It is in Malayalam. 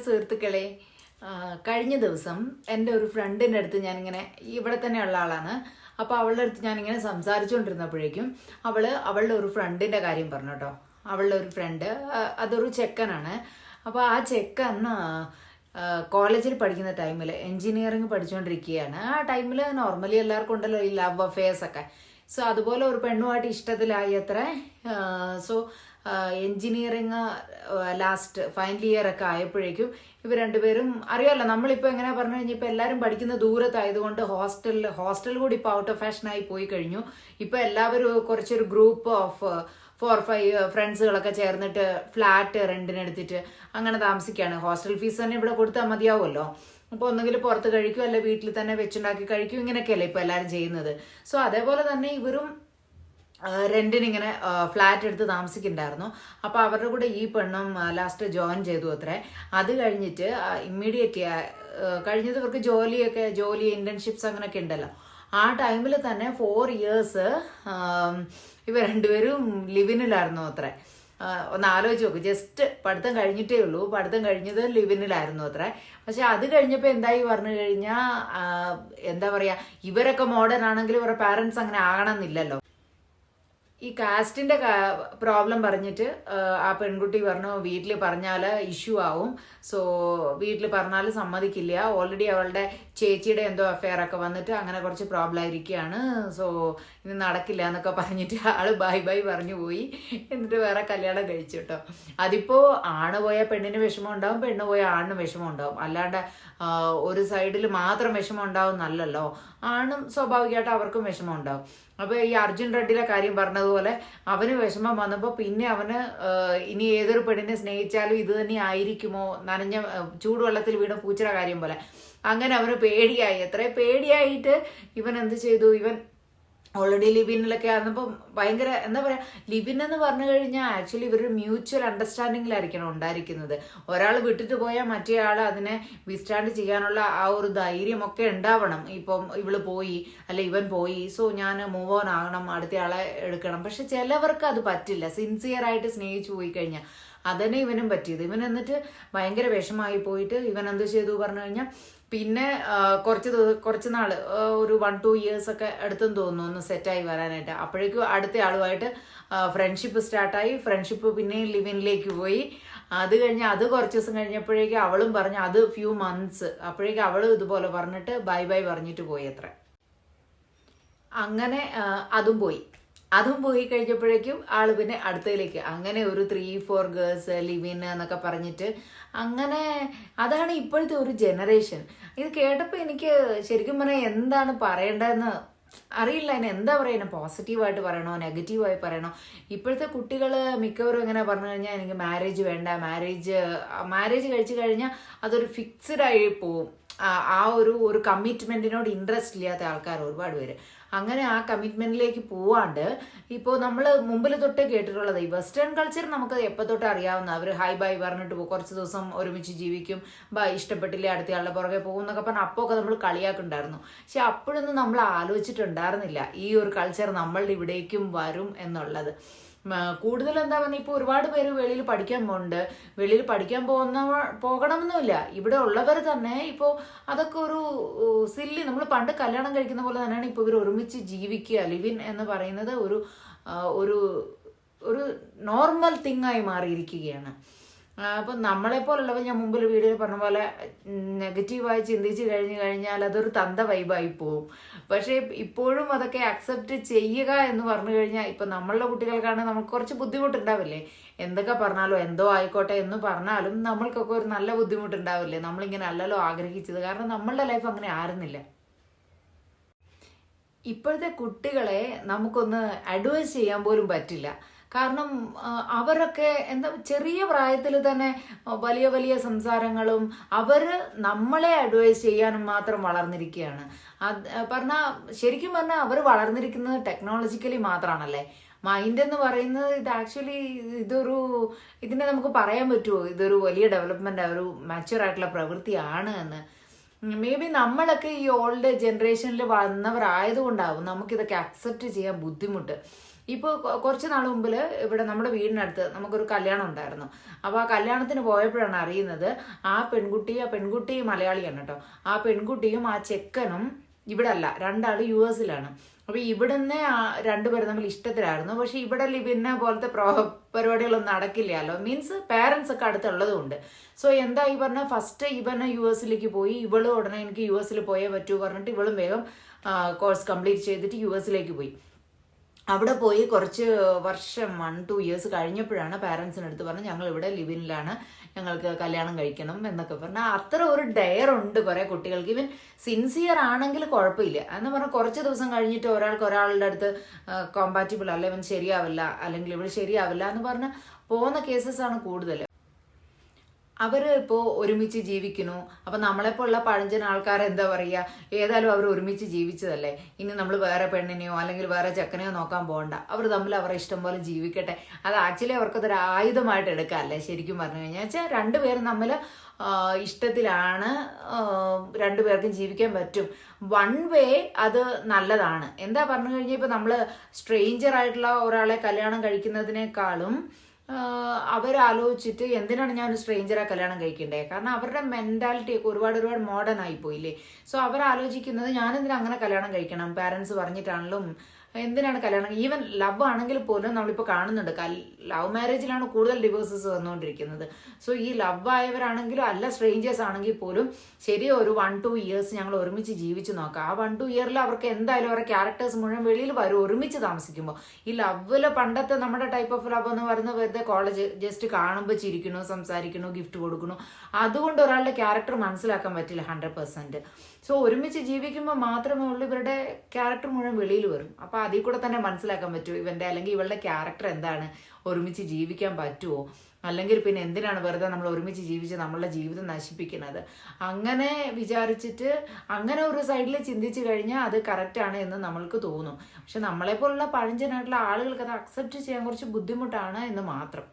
സുഹൃത്തുക്കളെ, കഴിഞ്ഞ ദിവസം എൻ്റെ ഒരു ഫ്രണ്ടിൻ്റെ അടുത്ത് ഞാനിങ്ങനെ ഇവിടെ തന്നെയുള്ള ആളാണ്. അപ്പോൾ അവളുടെ അടുത്ത് ഞാനിങ്ങനെ സംസാരിച്ചുകൊണ്ടിരുന്നപ്പോഴേക്കും അവളുടെ ഒരു ഫ്രണ്ടിൻ്റെ കാര്യം പറഞ്ഞു കേട്ടോ. അവളുടെ ഒരു ഫ്രണ്ട് അതൊരു ചെക്കനാണ്. അപ്പോൾ ആ ചെക്കൻ കോളേജിൽ പഠിക്കുന്ന ടൈമിൽ എൻജിനീയറിങ് പഠിച്ചുകൊണ്ടിരിക്കുകയാണ്. ആ ടൈമിൽ നോർമലി എല്ലാവർക്കും ഉണ്ടല്ലോ ഈ ലവ് അഫെയർസ് ഒക്കെ. സോ അതുപോലെ ഒരു പെണ്ണുമായിട്ട് ഇഷ്ടത്തിലായി അത്ര. So engineering last final year ഒക്കെ ആയപ്പോഴേക്കും ഇവർ രണ്ടുപേരും അറിയാമല്ലോ, നമ്മളിപ്പോൾ എങ്ങനെ പറഞ്ഞു കഴിഞ്ഞാൽ ഇപ്പോൾ എല്ലാവരും പഠിക്കുന്ന ദൂരത്തായതുകൊണ്ട് ഹോസ്റ്റൽ കൂടി ഇപ്പോൾ ഔട്ട് ഓഫ് ഫാഷനായി പോയി കഴിഞ്ഞു. ഇപ്പോൾ എല്ലാവരും കുറച്ചൊരു ഗ്രൂപ്പ് ഓഫ് 4-5 ഫ്രണ്ട്സുകളൊക്കെ ചേർന്നിട്ട് ഫ്ലാറ്റ് റെന്റിനെടുത്തിട്ട് അങ്ങനെ താമസിക്കുകയാണ്. ഹോസ്റ്റൽ ഫീസ് തന്നെ ഇവിടെ കൊടുത്താൽ മതിയാവുമല്ലോ. അപ്പോൾ ഒന്നുകിൽ പുറത്ത് കഴിക്കും, അല്ലെ വീട്ടിൽ തന്നെ വെച്ചുണ്ടാക്കി കഴിക്കും. ഇങ്ങനെയൊക്കെയല്ലേ ഇപ്പോൾ എല്ലാവരും ചെയ്യുന്നത്. സോ അതേപോലെ തന്നെ ഇവരും റെന്റിനിങ്ങനെ ഫ്ലാറ്റ് എടുത്ത് താമസിക്കുന്നുണ്ടായിരുന്നു. അപ്പോൾ അവരുടെ കൂടെ ഈ പെണ്ണും ലാസ്റ്റ് ജോയിൻ ചെയ്തു അത്രേ. അത് കഴിഞ്ഞിട്ട് ഇമ്മീഡിയറ്റ്ലി കഴിഞ്ഞത് ഇവർക്ക് ജോലി ഇന്റേൺഷിപ്സ് അങ്ങനെയൊക്കെ ഉണ്ടല്ലോ. ആ ടൈമിൽ തന്നെ 4 years ഇവർ രണ്ടുപേരും ലിവിനിലായിരുന്നു അത്രേ. ഒന്ന് ആലോചിച്ച് നോക്ക്, ജസ്റ്റ് പഠിത്തം കഴിഞ്ഞിട്ടേ ഉള്ളൂ. പഠിത്തം കഴിഞ്ഞത് ലിവിനിലായിരുന്നു അത്രേ. പക്ഷെ അത് കഴിഞ്ഞപ്പോൾ എന്തായി പറഞ്ഞു കഴിഞ്ഞാൽ എന്താ പറയുക, ഇവരൊക്കെ മോഡേൺ ആണെങ്കിൽ ഇവരുടെ പാരൻസ് അങ്ങനെ ആകണമെന്നില്ലല്ലോ. ഈ കാസ്റ്റിന്റെ പ്രോബ്ലം പറഞ്ഞിട്ട് ആ പെൺകുട്ടി പറഞ്ഞു വീട്ടിൽ പറഞ്ഞാൽ ഇഷ്യൂ ആവും. സോ വീട്ടിൽ പറഞ്ഞാൽ സമ്മതിക്കില്ല. ഓൾറെഡി അവളുടെ ചേച്ചിയുടെ എന്തോ അഫെയർ ഒക്കെ വന്നിട്ട് അങ്ങനെ കുറച്ച് പ്രോബ്ലം ആയിരിക്കുകയാണ്. സോ ഇനി നടക്കില്ല എന്നൊക്കെ പറഞ്ഞിട്ട് ആള് ബൈ പറഞ്ഞു പോയി. എന്നിട്ട് വേറെ കല്യാണം കഴിച്ചു കേട്ടോ. അതിപ്പോ ആണ് പോയ പെണ്ണിന് വിഷമം ഉണ്ടാവും, പെണ്ണ് പോയ ആണിന് വിഷമം ഉണ്ടാവും. അല്ലാണ്ട് ഒരു സൈഡിൽ മാത്രം വിഷമം ഉണ്ടാവും എന്നല്ലല്ലോ. ആണും സ്വാഭാവികമായിട്ട് അവർക്കും വിഷമം ഉണ്ടാവും. അപ്പൊ ഈ അർജുൻ റെഡ്ഡിയുടെ കാര്യം പറഞ്ഞതുപോലെ അവന് വിഷമം വന്നപ്പോൾ പിന്നെ അവന് ഇനി ഏതൊരു പെണ്ണിനെ സ്നേഹിച്ചാലും ഇത് തന്നെ ആയിരിക്കുമോ, നനഞ്ഞ ചൂടുവെള്ളത്തിൽ വീണ പൂച്ചയുടെ കാര്യം പോലെ അങ്ങനെ അവന് പേടിയായി. എത്ര പേടിയായിട്ട് ഇവൻ എന്ത് ചെയ്തു, ഇവൻ ഓൾറെഡി ലിവിനിലൊക്കെ ആയിരുന്നപ്പോൾ ഭയങ്കര എന്താ പറയുക, ലിവിൻ എന്ന് പറഞ്ഞു കഴിഞ്ഞാൽ ആക്ച്വലി ഇവരൊരു മ്യൂച്വൽ അണ്ടർസ്റ്റാൻഡിങ്ങിലായിരിക്കണം ഉണ്ടായിരിക്കുന്നത്. ഒരാൾ വിട്ടിട്ട് പോയാൽ മറ്റേ ആൾ അതിനെ വിസ്റ്റാൻഡ് ചെയ്യാനുള്ള ആ ഒരു ധൈര്യമൊക്കെ ഉണ്ടാവണം. ഇപ്പം ഇവള് പോയി അല്ലെ ഇവൻ പോയി, സോ ഞാൻ മൂവ് ഓൺ ആകണം, അടുത്ത ആളെ എടുക്കണം. പക്ഷെ ചിലവർക്ക് അത് പറ്റില്ല. സിൻസിയർ ആയിട്ട് സ്നേഹിച്ചു പോയി കഴിഞ്ഞാൽ അതന്നെ ഇവനും പറ്റിയത്. ഇവൻ എന്നിട്ട് ഭയങ്കര വിഷമായി പോയിട്ട് ഇവൻ എന്ത് ചെയ്തു പറഞ്ഞു കഴിഞ്ഞാൽ പിന്നെ കുറച്ച് നാള് ഒരു 1-2 years ഒക്കെ അടുത്തെന്ന് തോന്നുന്നു ഒന്ന് സെറ്റായി വരാനായിട്ട്. അപ്പോഴേക്കും അടുത്ത ആളുമായിട്ട് ഫ്രണ്ട്ഷിപ്പ് സ്റ്റാർട്ടായി. ഫ്രണ്ട്ഷിപ്പ് പിന്നെ ലിവിനിലേക്ക് പോയി. അത് കഴിഞ്ഞ് അത് കുറച്ച് ദിവസം കഴിഞ്ഞപ്പോഴേക്കും അവളും പറഞ്ഞു, അത് few months അപ്പോഴേക്കും അവളും ഇതുപോലെ പറഞ്ഞിട്ട് ബൈ പറഞ്ഞിട്ട് പോയി അത്ര. അങ്ങനെ അതും പോയി കഴിഞ്ഞപ്പോഴേക്കും ആള് പിന്നെ അടുത്തതിലേക്ക് അങ്ങനെ ഒരു 3-4 girls ലിവിൻ എന്നൊക്കെ പറഞ്ഞിട്ട് അങ്ങനെ അതാണ് ഇപ്പോഴത്തെ ഒരു ജനറേഷൻ. ഇത് കേട്ടപ്പോൾ എനിക്ക് ശരിക്കും പറഞ്ഞാൽ എന്താണ് പറയേണ്ടതെന്ന് അറിയില്ല. അതിന് എന്താ പറയുക, പോസിറ്റീവായിട്ട് പറയണോ നെഗറ്റീവായി പറയണോ? ഇപ്പോഴത്തെ കുട്ടികൾ മിക്കവരും എങ്ങനെ പറഞ്ഞു കഴിഞ്ഞാൽ എനിക്ക് മാരേജ് വേണ്ട, മാരേജ് കഴിച്ചു കഴിഞ്ഞാൽ അതൊരു ഫിക്സ്ഡ് ആയി പോവും. ആ ഒരു കമ്മിറ്റ്മെന്റിനോട് ഇൻട്രസ്റ്റ് ഇല്ലാത്ത ആൾക്കാർ ഒരുപാട് പേര്. അങ്ങനെ ആ കമ്മിറ്റ്മെന്റിലേക്ക് പോവാണ്ട് ഇപ്പോൾ നമ്മൾ മുമ്പിൽ തൊട്ടേ കേട്ടിട്ടുള്ളത് ഈ വെസ്റ്റേൺ കൾച്ചർ നമുക്ക് എപ്പോൾ തൊട്ട് അറിയാവുന്ന, അവർ ഹൈ ബൈ പറഞ്ഞിട്ട് പോകും, കുറച്ച് ദിവസം ഒരുമിച്ച് ജീവിക്കും, ഇഷ്ടപ്പെട്ടില്ലേ അടുത്തയാളുടെ പുറകെ പോകും എന്നൊക്കെ പറഞ്ഞാൽ അപ്പോൾ ഒക്കെ നമ്മൾ കളിയാക്കുണ്ടായിരുന്നു. പക്ഷെ അപ്പോഴൊന്നും നമ്മൾ ആലോചിച്ചിട്ടുണ്ടായിരുന്നില്ല ഈ ഒരു കൾച്ചർ നമ്മളുടെ ഇവിടേക്കും വരും എന്നുള്ളത്. കൂടുതൽ എന്താ പറഞ്ഞാൽ ഇപ്പോൾ ഒരുപാട് പേര് വെളിയിൽ പഠിക്കാൻ പോകുന്നുണ്ട്. വെളിയിൽ പഠിക്കാൻ പോകണമെന്നില്ല, ഇവിടെ ഉള്ളവർ തന്നെ ഇപ്പോൾ അതൊക്കെ ഒരു സില്ലി, നമ്മൾ പണ്ട് കല്യാണം കഴിക്കുന്ന പോലെ തന്നെയാണ് ഇപ്പോൾ ഇവർ ഒരുമിച്ച് ജീവിക്കുക. ലിവിൻ എന്ന് പറയുന്നത് ഒരു നോർമൽ തിങ് ആയി മാറിയിരിക്കുകയാണ്. അപ്പം നമ്മളെപ്പോലുള്ളവർ ഞാൻ മുമ്പിൽ വീഡിയോയിൽ പറഞ്ഞ പോലെ നെഗറ്റീവായി ചിന്തിച്ച് കഴിഞ്ഞാൽ അതൊരു തന്ത വൈബായി പോവും. പക്ഷേ ഇപ്പോഴും അതൊക്കെ അക്സെപ്റ്റ് ചെയ്യുക എന്ന് പറഞ്ഞു കഴിഞ്ഞാൽ ഇപ്പം നമ്മളുടെ കുട്ടികൾക്കാണ് നമുക്ക് കുറച്ച് ബുദ്ധിമുട്ടുണ്ടാവില്ലേ. എന്തൊക്കെ പറഞ്ഞാലോ എന്തോ ആയിക്കോട്ടെ എന്ന് പറഞ്ഞാലും നമ്മൾക്കൊക്കെ ഒരു നല്ല ബുദ്ധിമുട്ടുണ്ടാവില്ലേ. നമ്മളിങ്ങനെ അല്ലല്ലോ ആഗ്രഹിച്ചത്, കാരണം നമ്മളുടെ ലൈഫ് അങ്ങനെ ആയിരുന്നില്ല. ഇപ്പോഴത്തെ കുട്ടികളെ നമുക്കൊന്ന് അഡ്വൈസ് ചെയ്യാൻ പോലും പറ്റില്ല. കാരണം അവരൊക്കെ എന്താ ചെറിയ പ്രായത്തിൽ തന്നെ വലിയ വലിയ സംസാരങ്ങളും അവർ നമ്മളെ അഡ്വൈസ് ചെയ്യാനും മാത്രം വളർന്നിരിക്കുകയാണ്. ശരിക്കും പറഞ്ഞാൽ അവർ വളർന്നിരിക്കുന്നത് ടെക്നോളജിക്കലി മാത്രമാണല്ലേ. മൈൻഡ് എന്ന് പറയുന്നത് ഇത് ആക്ച്വലി ഇതിനെ നമുക്ക് പറയാൻ പറ്റുമോ ഇതൊരു വലിയ ഡെവലപ്മെന്റ്, ഒരു മാച്യൂർ ആയിട്ടുള്ള പ്രവൃത്തിയാണ് എന്ന്? മേ ബി നമ്മളൊക്കെ ഈ ഓൾഡ് ജനറേഷനിൽ വന്നവരായതുകൊണ്ടാവും നമുക്കിതൊക്കെ അക്സെപ്റ്റ് ചെയ്യാൻ ബുദ്ധിമുട്ട്. ഇപ്പോൾ കുറച്ച് നാൾ മുമ്പിൽ ഇവിടെ നമ്മുടെ വീടിനടുത്ത് നമുക്കൊരു കല്യാണം ഉണ്ടായിരുന്നു. അപ്പോൾ ആ കല്യാണത്തിന് പോയപ്പോഴാണ് അറിയുന്നത് ആ പെൺകുട്ടി മലയാളിയാണ് കേട്ടോ. ആ പെൺകുട്ടിയും ആ ചെക്കനും ഇവിടെ അല്ല, രണ്ടാൾ US-ലാണ്. അപ്പോൾ ഇവിടുന്ന് രണ്ടുപേരും തമ്മിൽ ഇഷ്ടത്തിലായിരുന്നു. പക്ഷെ ഇവിടെ ലിവിനെ പോലത്തെ പരിപാടികളൊന്നും നടക്കില്ലല്ലോ, മീൻസ് പാരൻസ് ഒക്കെ അടുത്തുള്ളത് കൊണ്ട്. സോ എന്താ ഈ പറഞ്ഞ, ഫസ്റ്റ് ഇവനെ US-ലേക്ക് പോയി, ഇവളും ഉടനെ എനിക്ക് US-ൽ പോയേ പറ്റൂ പറഞ്ഞിട്ട് ഇവളും വേഗം കോഴ്സ് കംപ്ലീറ്റ് ചെയ്തിട്ട് US-ലേക്ക് പോയി. അവിടെ പോയി കുറച്ച് വർഷം 1-2 years കഴിഞ്ഞപ്പോഴാണ് പാരൻസിനടുത്ത് പറഞ്ഞ് ഞങ്ങൾ ഇവിടെ ലിവിനിലാണ്, ഞങ്ങൾക്ക് കല്യാണം കഴിക്കണം എന്നൊക്കെ പറഞ്ഞാൽ അത്ര ഒരു ഡെയർ ഉണ്ട് കുറേ കുട്ടികൾക്ക്. ഈവൻ സിൻസിയർ ആണെങ്കിൽ കുഴപ്പമില്ല എന്ന് പറഞ്ഞാൽ കുറച്ച് ദിവസം കഴിഞ്ഞിട്ട് ഒരാളുടെ അടുത്ത് കോമ്പാറ്റിബിൾ അല്ല, ഇവൻ ശരിയാവില്ല അല്ലെങ്കിൽ ഇവൾ ശരിയാവില്ല എന്ന് പറഞ്ഞ് പോകുന്ന കേസസ് ആണ് കൂടുതൽ. അവർ ഇപ്പോൾ ഒരുമിച്ച് ജീവിക്കുന്നു. അപ്പം നമ്മളെപ്പോലുള്ള പഴഞ്ചൻ ആൾക്കാർ എന്താ പറയുക, ഏതായാലും അവർ ഒരുമിച്ച് ജീവിച്ചതല്ലേ, ഇനി നമ്മൾ വേറെ പെണ്ണിനെയോ അല്ലെങ്കിൽ വേറെ ചെക്കനെയോ നോക്കാൻ പോകണ്ട, അവർ തമ്മിൽ അവരുടെ ഇഷ്ടം പോലെ ജീവിക്കട്ടെ. അത് ആക്ച്വലി അവർക്കതൊരു ആയുധമായിട്ട് എടുക്കാമല്ലേ ശരിക്കും പറഞ്ഞു കഴിഞ്ഞാൽ. വെച്ചാൽ രണ്ടുപേരും തമ്മിൽ ഇഷ്ടത്തിലാണ്, രണ്ടുപേർക്കും ജീവിക്കാൻ പറ്റും. വൺ വേ അത് നല്ലതാണ്. എന്താ പറഞ്ഞു കഴിഞ്ഞാൽ ഇപ്പോൾ നമ്മൾ സ്ട്രേഞ്ചർ ആയിട്ടുള്ള ഒരാളെ കല്യാണം കഴിക്കുന്നതിനേക്കാളും അവരാലോചിച്ചിട്ട് എന്തിനാണ് ഞാൻ ഒരു സ്ട്രേഞ്ചറെ കല്യാണം കഴിക്കേണ്ടത്, കാരണം അവരുടെ മെൻറ്റാലിറ്റി ഒക്കെ ഒരുപാട് മോഡേൺ ആയിപ്പോയില്ലേ. സോ അവരാലോചിക്കുന്നത് ഞാനെന്തിനാ അങ്ങനെ കല്യാണം കഴിക്കണം, പാരൻസ് പറഞ്ഞിട്ടാണെങ്കിലും എന്തിനാണ് കല്യാണം. ഈവൻ ലവ് ആണെങ്കിൽ പോലും നമ്മളിപ്പോൾ കാണുന്നുണ്ട്, ലവ് മാരേജിലാണ് കൂടുതൽ ഡിവോഴ്സസ് വന്നുകൊണ്ടിരിക്കുന്നത്. സോ ഈ ലവ് ആയവരാണെങ്കിലും അല്ല സ്ട്രേഞ്ചേഴ്സ് ആണെങ്കിൽ പോലും ശരി ഒരു 1-2 years ഞങ്ങൾ ഒരുമിച്ച് ജീവിച്ച് നോക്കാം. ആ 1-2 year അവർക്ക് എന്തായാലും അവരുടെ ക്യാരക്ടേഴ്സ് മുഴുവൻ വെളിയിൽ വരും ഒരുമിച്ച് താമസിക്കുമ്പോൾ. ഈ ലവില് പണ്ടത്തെ നമ്മുടെ ടൈപ്പ് ഓഫ് ലവ് എന്ന് പറയുന്നത് വെറുതെ കോളേജ് ജസ്റ്റ് കാണുമ്പോൾ ചിരിക്കണു, സംസാരിക്കണു, ഗിഫ്റ്റ് കൊടുക്കണു, അതുകൊണ്ട് ഒരാളുടെ ക്യാരക്ടർ മനസ്സിലാക്കാൻ പറ്റില്ല 100%. സോ ഒരുമിച്ച് ജീവിക്കുമ്പോൾ മാത്രമേ ഉള്ളൂ ഇവരുടെ ക്യാരക്ടർ മുഴുവൻ വെളിയിൽ വരും. അപ്പോൾ അതിൽ കൂടെ തന്നെ മനസ്സിലാക്കാൻ പറ്റുമോ ഇവൻ്റെ അല്ലെങ്കിൽ ഇവളുടെ ക്യാരക്ടർ എന്താണ്, ഒരുമിച്ച് ജീവിക്കാൻ പറ്റുമോ, അല്ലെങ്കിൽ പിന്നെ എന്തിനാണ് വെറുതെ നമ്മൾ ഒരുമിച്ച് ജീവിച്ച് നമ്മളുടെ ജീവിതം നശിപ്പിക്കുന്നത്. അങ്ങനെ വിചാരിച്ചിട്ട് അങ്ങനെ ഒരു സൈഡിൽ ചിന്തിച്ചു കഴിഞ്ഞാൽ അത് കറക്റ്റാണ് എന്ന് നമ്മൾക്ക് തോന്നും. പക്ഷെ നമ്മളെപ്പോലുള്ള പഴഞ്ചനായിട്ടുള്ള ആളുകൾക്ക് അത് അക്സെപ്റ്റ് ചെയ്യാൻ കുറച്ച് ബുദ്ധിമുട്ടാണ് എന്ന് മാത്രം.